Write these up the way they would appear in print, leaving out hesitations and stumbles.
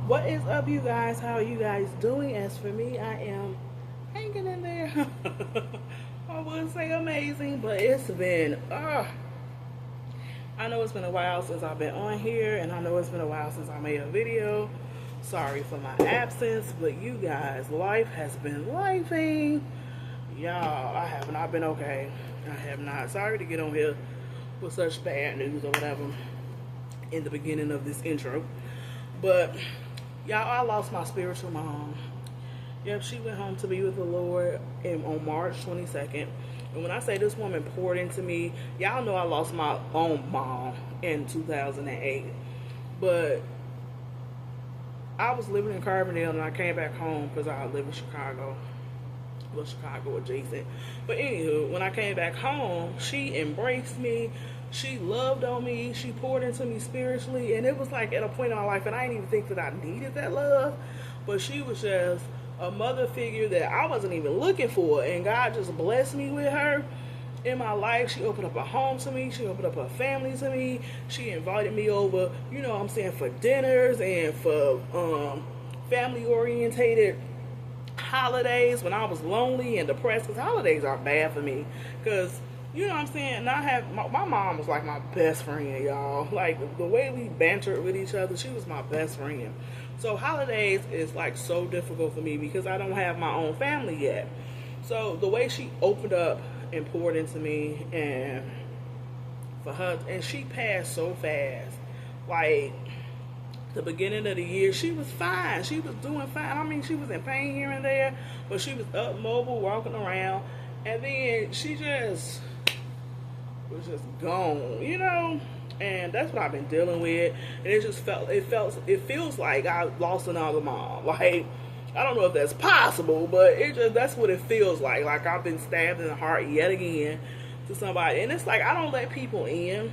What is up, you guys? How are you guys doing? As for me, I am hanging in there. I wouldn't say amazing, but it's been, I know it's been a while since I've been on here, and I know it's been a while since I made a video. Sorry for my absence, but you guys, life has been lifing. Y'all, I have not been okay. I have not. Sorry to get on here with such bad news or whatever in the beginning of this intro. But y'all, I lost my spiritual mom. Yep, she went home to be with the Lord on March 22nd. And when I say this woman poured into me, y'all know I lost my own mom in 2008. But I was living in Carbondale and I came back home because I live in Chicago. Well, Chicago adjacent. But anywho, when I came back home, she embraced me. She loved on me. She poured into me spiritually. And it was like at a point in my life, and I didn't even think that I needed that love. But she was just a mother figure that I wasn't even looking for. And God just blessed me with her in my life. She opened up a home to me. She opened up a family to me. She invited me over, you know what I'm saying, for dinners and for family orientated holidays when I was lonely and depressed, because holidays are bad for me, because you know what I'm saying, and I have my mom was like my best friend, y'all. Like the way we bantered with each other, she was my best friend. So holidays is like so difficult for me because I don't have my own family yet. So the way she opened up and poured into me, and for her, and she passed so fast, like the beginning of the year, she was fine. She was doing fine. I mean, she was in pain here and there, but she was up, mobile, walking around. And then she just was just gone, you know? And that's what I've been dealing with. And it feels like I lost another mom. Like, I don't know if that's possible, but that's what it feels like. Like I've been stabbed in the heart yet again to somebody. And it's like, I don't let people in.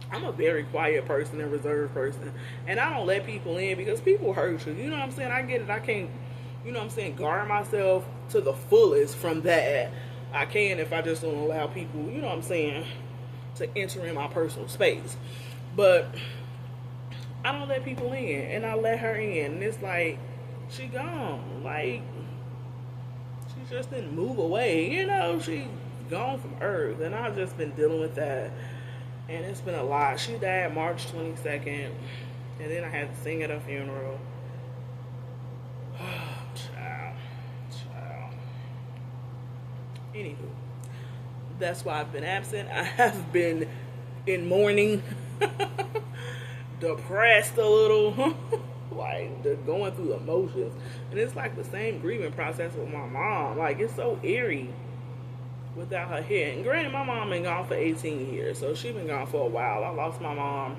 I'm a very quiet person and reserved person. And I don't let people in because people hurt you. You know what I'm saying? I get it. I can't, you know what I'm saying, guard myself to the fullest from that. I can if I just don't allow people, you know what I'm saying, to enter in my personal space. But I don't let people in. And I let her in. And it's like, she gone. Like, she just didn't move away. You know, she gone from earth. And I've just been dealing with that. And it's been a lot. She died March 22nd. And then I had to sing at her funeral. Child. Anywho, that's why I've been absent. I have been in mourning. Depressed a little. Like, going through emotions. And it's like the same grieving process with my mom. Like, it's so eerie without her here. And granted, my mom been gone for 18 years, so she been gone for a while. I lost my mom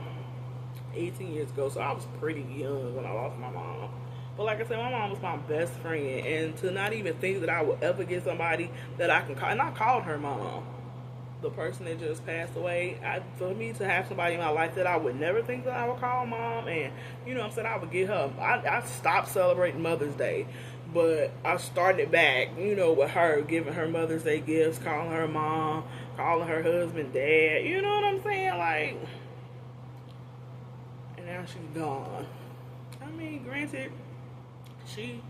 18 years ago, so I was pretty young when I lost my mom. But like I said, my mom was my best friend, and to not even think that I would ever get somebody that I can call, and I called her mom, the person that just passed away, for me to have somebody in my life that I would never think that I would call mom, and you know what I'm saying, I would get her, I stopped celebrating Mother's Day. But I started back, you know, with her, giving her Mother's Day gifts, calling her mom, calling her husband dad. You know what I'm saying? Like, and now she's gone. I mean, granted, she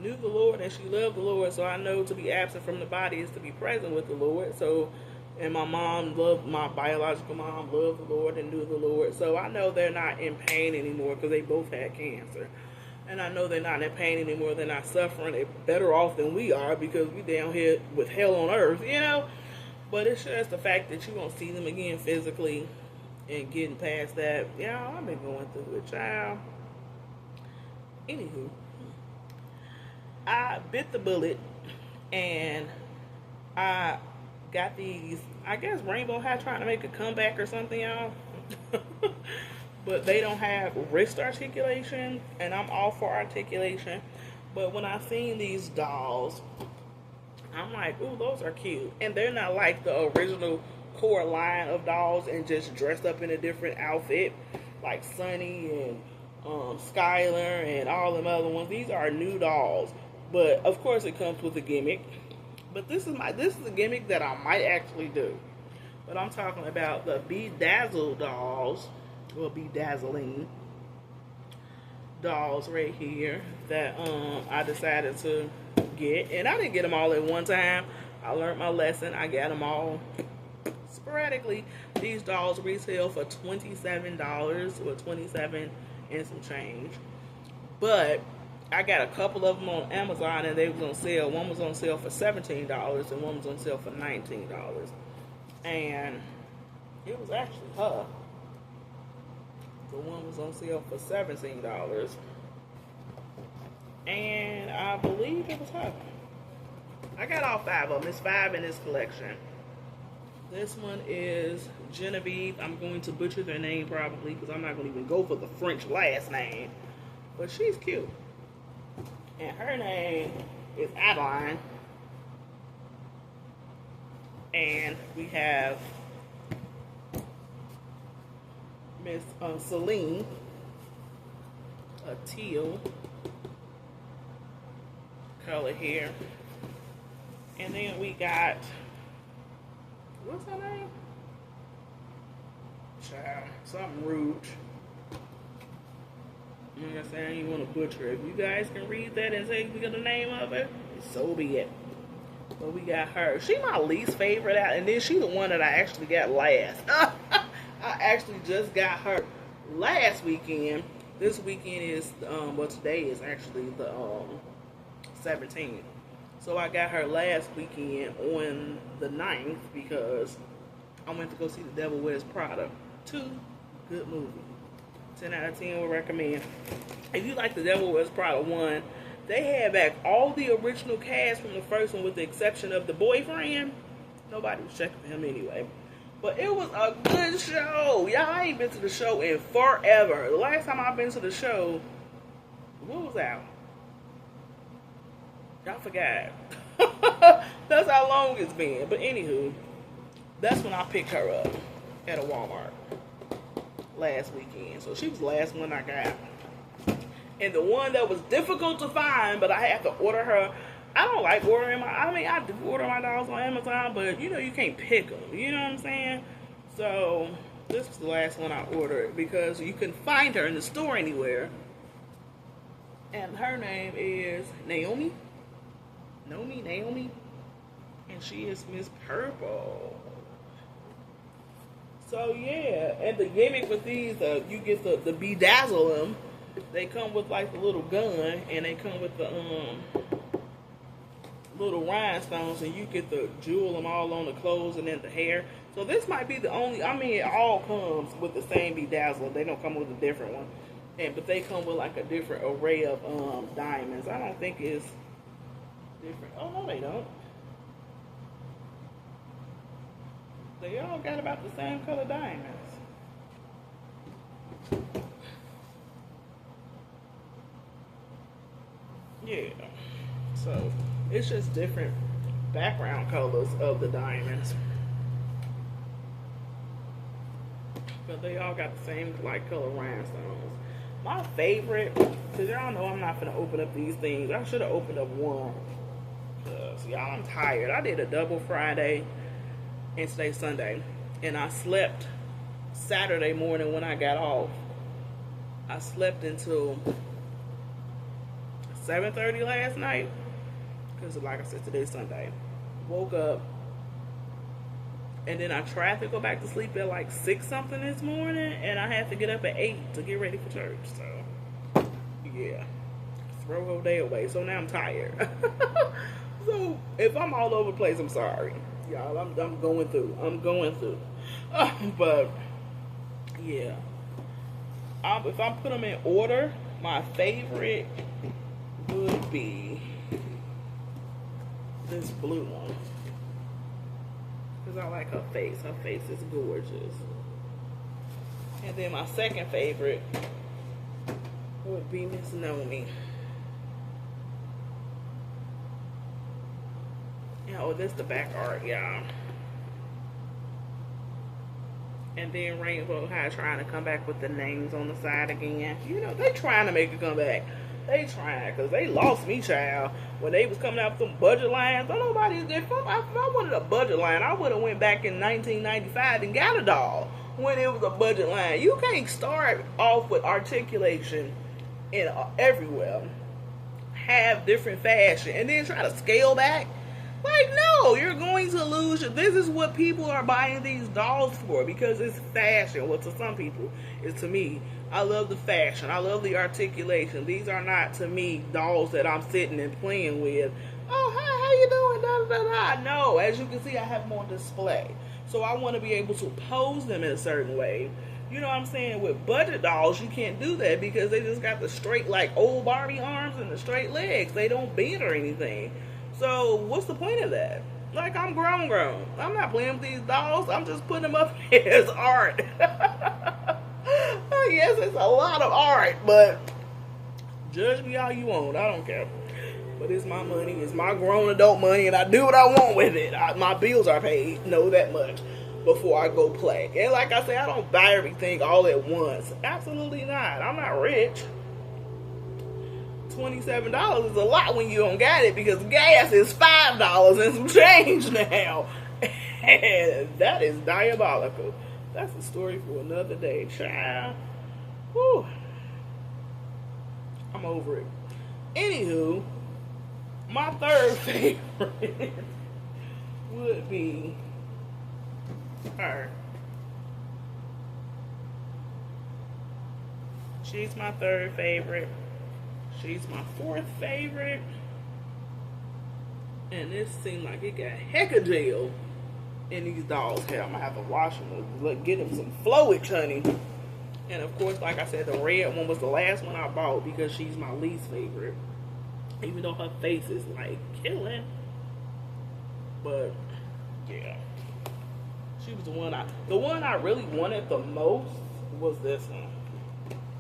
knew the Lord and she loved the Lord. So I know to be absent from the body is to be present with the Lord. So, and my biological mom loved the Lord and knew the Lord. So I know they're not in pain anymore because they both had cancer. And I know they're not in pain anymore. They're not suffering. They're better off than we are because we down here with hell on earth, you know. But it's just the fact that you won't see them again physically and getting past that. Yeah, I've been going through it, child. Anywho, I bit the bullet and I got these, I guess Rainbow High trying to make a comeback or something, y'all. But they don't have wrist articulation, and I'm all for articulation. But when I seen these dolls, I'm like, ooh, those are cute. And they're not like the original core line of dolls and just dressed up in a different outfit, like Sunny and Skylar and all them other ones. These are new dolls. But of course it comes with a gimmick. But this is a gimmick that I might actually do. But I'm talking about the Be Dazzle dolls. Will Be Dazzling dolls right here that I decided to get, and I didn't get them all at one time. I learned my lesson. I got them all sporadically. These dolls retail for $27 or 27 and some change, but I got a couple of them on Amazon and they was on sale. One was on sale for $17 and one was on sale for $19, and it was actually her. The one was on sale for $17, and I believe it was her. I got all 5 of them. It's 5 in this collection. This one is Genevieve. I'm going to butcher their name probably because I'm not going to even go for the French last name, but she's cute. And her name is Adeline. And we have Miss Celine, a teal color here. And then we got, what's her name? Child, something rude. Like I said, I ain't want to butcher it. If you guys can read that and say we got the name of it, so be it. But we got her. She my least favorite out, and then she the one that I actually got last. I actually just got her last weekend. This weekend is, well, today is actually the 17th. So I got her last weekend on the 9th because I went to go see The Devil Wears Prada 2. Good movie. 10 out of 10 would recommend. If you like The Devil Wears Prada 1, they had back all the original cast from the first one with the exception of the boyfriend. Nobody was checking for him anyway. But it was a good show. Y'all, I ain't been to the show in forever. The last time I've been to the show, what was out? Y'all forgot. That's how long it's been. But anywho, that's when I picked her up at a Walmart last weekend. So she was the last one I got. And the one that was difficult to find, but I had to order her. I don't like ordering I do order my dolls on Amazon, but you know, you can't pick them. You know what I'm saying? So this was the last one I ordered because you couldn't find her in the store anywhere. And her name is Naomi. Naomi. And she is Miss Purple. So yeah, and the gimmick with these, you get the bedazzle them. They come with like the little gun, and they come with the little rhinestones, and you get the jewel them all on the clothes and then the hair. So this might be the only. I mean, it all comes with the same bedazzle. They don't come with a different one, but they come with like a different array of diamonds. I don't think it's different. Oh no, they don't. They all got about the same color diamonds. Yeah. So it's just different background colors of the diamonds. But they all got the same like color rhinestones. My favorite, because y'all know I'm not gonna open up these things. I should have opened up one. Because y'all, I'm tired. I did a double Friday and today's Sunday. And I slept Saturday morning when I got off. I slept until 7:30 last night. Because like I said, today's Sunday. Woke up. And then I tried to go back to sleep at like 6 something this morning. And I had to get up at 8 to get ready for church. So, yeah. Throw a whole day away. So now I'm tired. So, if I'm all over the place, I'm sorry. Y'all, I'm going through. But, yeah. If I put them in order, my favorite would be this blue one. Because I like her face. Her face is gorgeous. And then my second favorite would be Miss Naomi. Oh, this is the back art, y'all. And then Rainbow High trying to come back with the names on the side again. You know, they trying to make a comeback. They trying, because they lost me, child. When they was coming out with some budget lines. Don't nobody, if I wanted a budget line, I would have went back in 1995 and got a doll when it was a budget line. You can't start off with articulation in everywhere have different fashion and then try to scale back. Like, no, you're going to lose. This is what people are buying these dolls for, because it's fashion. Well, to some people, it's to me. I love the fashion. I love the articulation. These are not, to me, dolls that I'm sitting and playing with. Oh, hi, how you doing? Da, da, da. No, as you can see, I have them on display. So I want to be able to pose them in a certain way. You know what I'm saying? With budget dolls, you can't do that because they just got the straight, like, old Barbie arms and the straight legs. They don't bend or anything. So what's the point of that? Like, I'm grown. I'm not playing with these dolls. I'm just putting them up as art. Yes, it's a lot of art, but judge me all you want. I don't care. But it's my money. It's my grown adult money, and I do what I want with it. My bills are paid. Know that much before I go play. And like I say, I don't buy everything all at once. Absolutely not. I'm not rich. $27 is a lot when you don't got it, because gas is $5 and some change now. And that is diabolical. That's a story for another day, child. Whew. I'm over it. Anywho, my third favorite would be her. She's my third favorite. She's my fourth favorite. And this seemed like it got heck of gel in these dolls' hair. I'm gonna have to wash them, get them some flowage, honey. And of course, like I said, the red one was the last one I bought because she's my least favorite. Even though her face is like killing. But yeah. She was the one I really wanted the most was this one.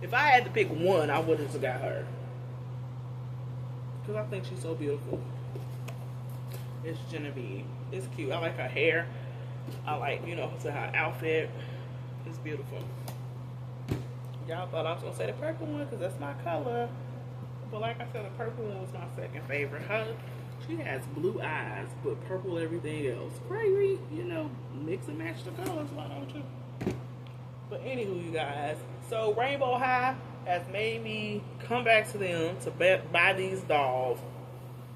If I had to pick one, I would have got her. Because I think she's so beautiful. It's Genevieve. It's cute. I like her hair. I like, her outfit. It's beautiful. Y'all thought I was going to say the purple one because that's my color. But like I said, the purple one was my second favorite. She has blue eyes, but purple everything else. Crazy, mix and match the colors. Why don't you? But anywho, you guys. So Rainbow High has made me come back to them to buy these dolls,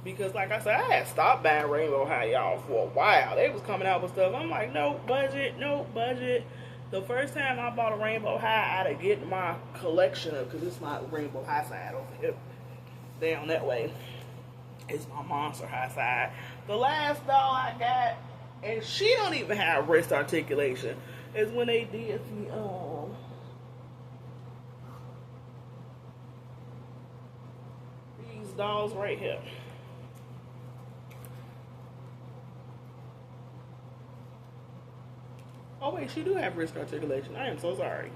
because like I said, I had stopped buying Rainbow High, y'all, for a while. They was coming out with stuff. I'm like, no budget. The first time I bought a Rainbow High, I had to get my collection of, because it's my Rainbow High side over here, down that way. It's my Monster High side. The last doll I got, and she don't even have wrist articulation, is when they did these dolls right here. Oh wait, she do have wrist articulation. I am so sorry.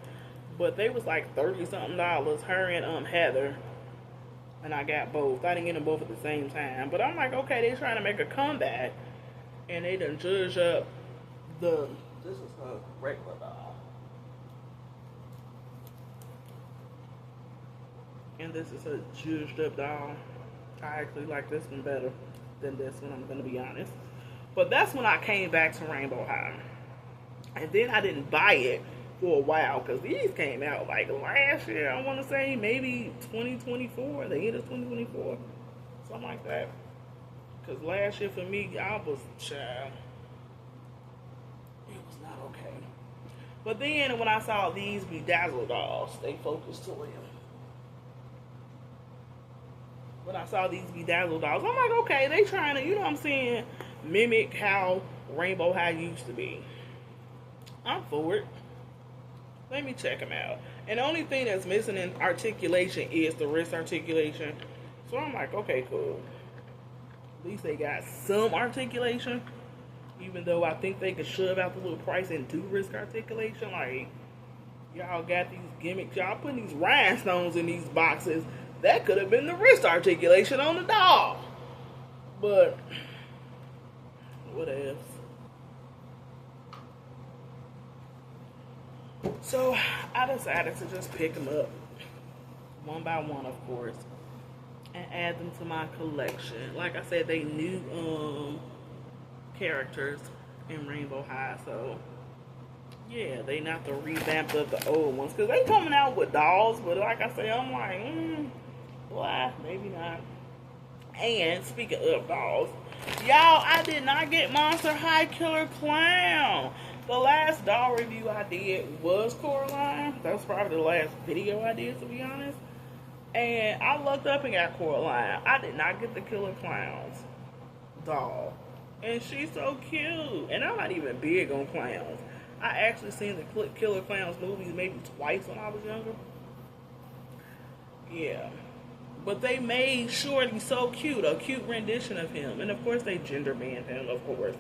But they was like $30-something, her and Heather. And I got both. I didn't get them both at the same time. But I'm like, okay, they trying to make a comeback. And they done judge up this is her regular doll. And this is a judged up doll. I actually like this one better than this one, I'm going to be honest. But that's when I came back to Rainbow High. And then I didn't buy it for a while, because these came out like last year. I want to say maybe 2024, the end of 2024. Something like that. Because last year for me, I was, child, it was not okay. But then when I saw these Bedazzled dolls, they focused to them. When I saw these Bedazzled dolls, I'm like, okay, they trying to, mimic how Rainbow High used to be. I'm for it. Let me check them out. And the only thing that's missing in articulation is the wrist articulation. So I'm like, okay, cool. At least they got some articulation. Even though I think they could shove out the little price and do wrist articulation. Like, y'all got these gimmicks. Y'all putting these rhinestones in these boxes. That could have been the wrist articulation on the doll. But, what else? So I decided to just pick them up one by one, of course, and add them to my collection. Like I said, they new characters in Rainbow High, so Yeah, they not the revamped of the old ones. Because they coming out with dolls. But like I say, I'm like, why? Maybe not. And speaking of dolls, y'all, I did not get Monster High Killer Clown. The last doll review I did was Coraline. That was probably the last video I did, to be honest. And I looked up and got Coraline. I did not get the Killer Clowns doll. And she's so cute. And I'm not even big on clowns. I actually seen the Killer Clowns movies maybe twice when I was younger. Yeah. But they made Shorty so cute. A cute rendition of him. And of course they gender banned him, of course.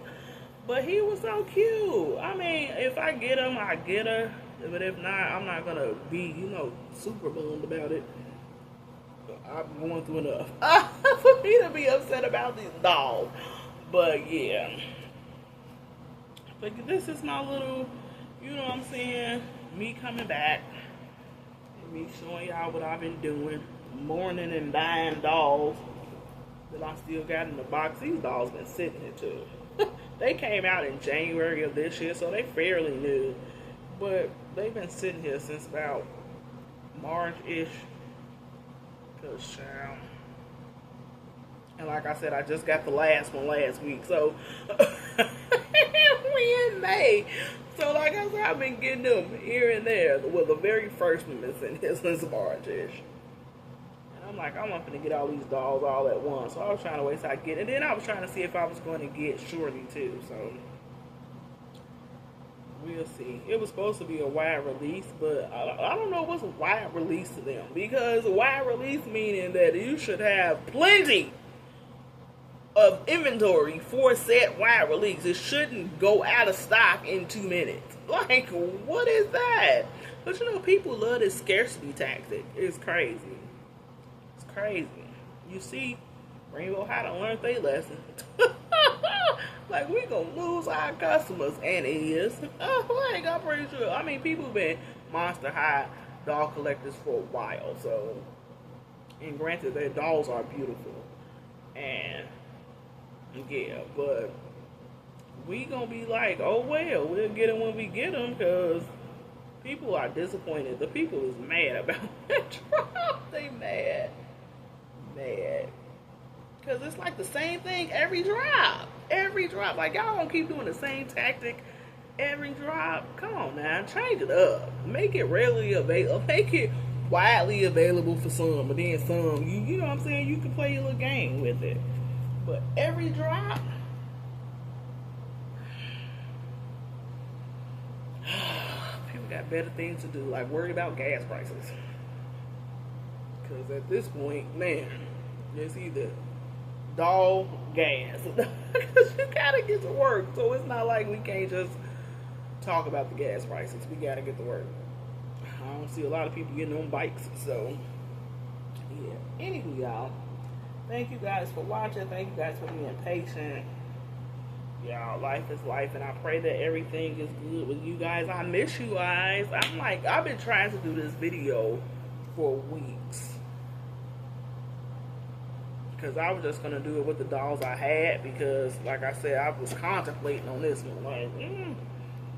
But he was so cute. I mean, if I get him, I get her. But if not, I'm not going to be, super bummed about it. I'm going through enough for me to be upset about these dolls. But yeah. But this is my little, you know what I'm saying, me coming back. And me showing y'all what I've been doing. Mourning and buying dolls that I still got in the box. These dolls been sitting here too. They came out in January of this year, so they fairly new. But they've been sitting here since about March-ish. Cause, child. And like I said, I just got the last one last week. So, we in May. So, like I said, I've been getting them here and there. Well, the very first one is in here since March-ish. I'm like, I'm not going to get all these dolls all at once. So I was trying to wait till I get it. And then I was trying to see if I was going to get Shorty too. So we'll see. It was supposed to be a wide release, but I don't know what's a wide release to them. Because a wide release meaning that you should have plenty of inventory for said wide release. It shouldn't go out of stock in 2 minutes. Like, what is that? But people love this scarcity tactic. It's crazy. Crazy. You see, Rainbow High done learned their lesson. Like, we gonna lose our customers, and it is. I'm pretty sure. I mean, people been Monster High doll collectors for a while, so. And granted, their dolls are beautiful. And, yeah, but we gonna be like, oh well, we'll get them when we get them, because people are disappointed. The people is mad about that drop. They mad. Because it's like the same thing every drop. Like, y'all don't keep doing the same tactic every drop. Come on now, change it up. Make it readily available. Make it widely available for some, but then some, you know what I'm saying, you can play your little game with it. But every drop, people got better things to do, like worry about gas prices. Because at this point, man, it's either doll, gas. Because you gotta get to work. So it's not like we can't just talk about the gas prices. We gotta get to work. I don't see a lot of people getting on bikes. So, yeah. Anywho, y'all. Thank you guys for watching. Thank you guys for being patient. Y'all, life is life. And I pray that everything is good with you guys. I miss you guys. I've been trying to do this video for weeks. Because I was just going to do it with the dolls I had. Because, like I said, I was contemplating on this one. Like,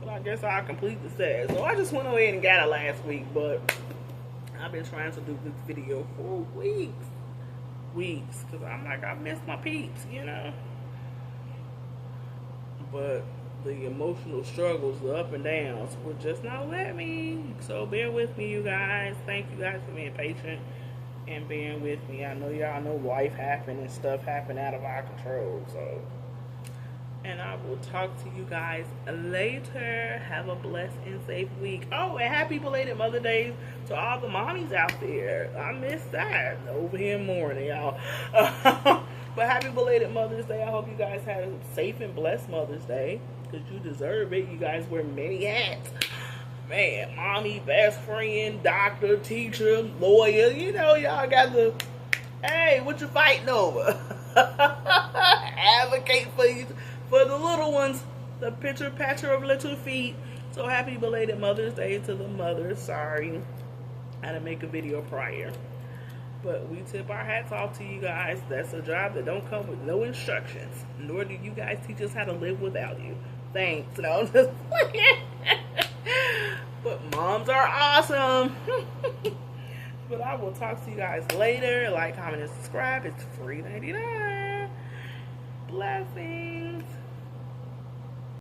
but I guess I'll complete the set. So I just went ahead and got it last week. But I've been trying to do this video for weeks. Because I'm like, I miss my peeps, But the emotional struggles, the up and downs, would just not let me. So bear with me, you guys. Thank you guys for being patient and being with me. I know y'all know life happened and stuff happened out of our control. So, and I will talk to you guys later. Have a blessed and safe week. Oh, and happy belated Mother's Day to all the mommies out there. I missed that over here in morning, y'all. But happy belated Mother's Day. I hope you guys had a safe and blessed Mother's Day. Because you deserve it. You guys wear many hats. Man, mommy, best friend, doctor, teacher, lawyer. Y'all got the, hey, what you fighting over? Advocate for the little ones. The patcher of little feet. So happy belated Mother's Day to the mothers. Sorry. I had to make a video prior. But we tip our hats off to you guys. That's a job that don't come with no instructions. Nor do you guys teach us how to live without you. Thanks. No, I'm just playing. Moms are awesome. But I will talk to you guys later. Like, comment, and subscribe. It's free 99. Blessings.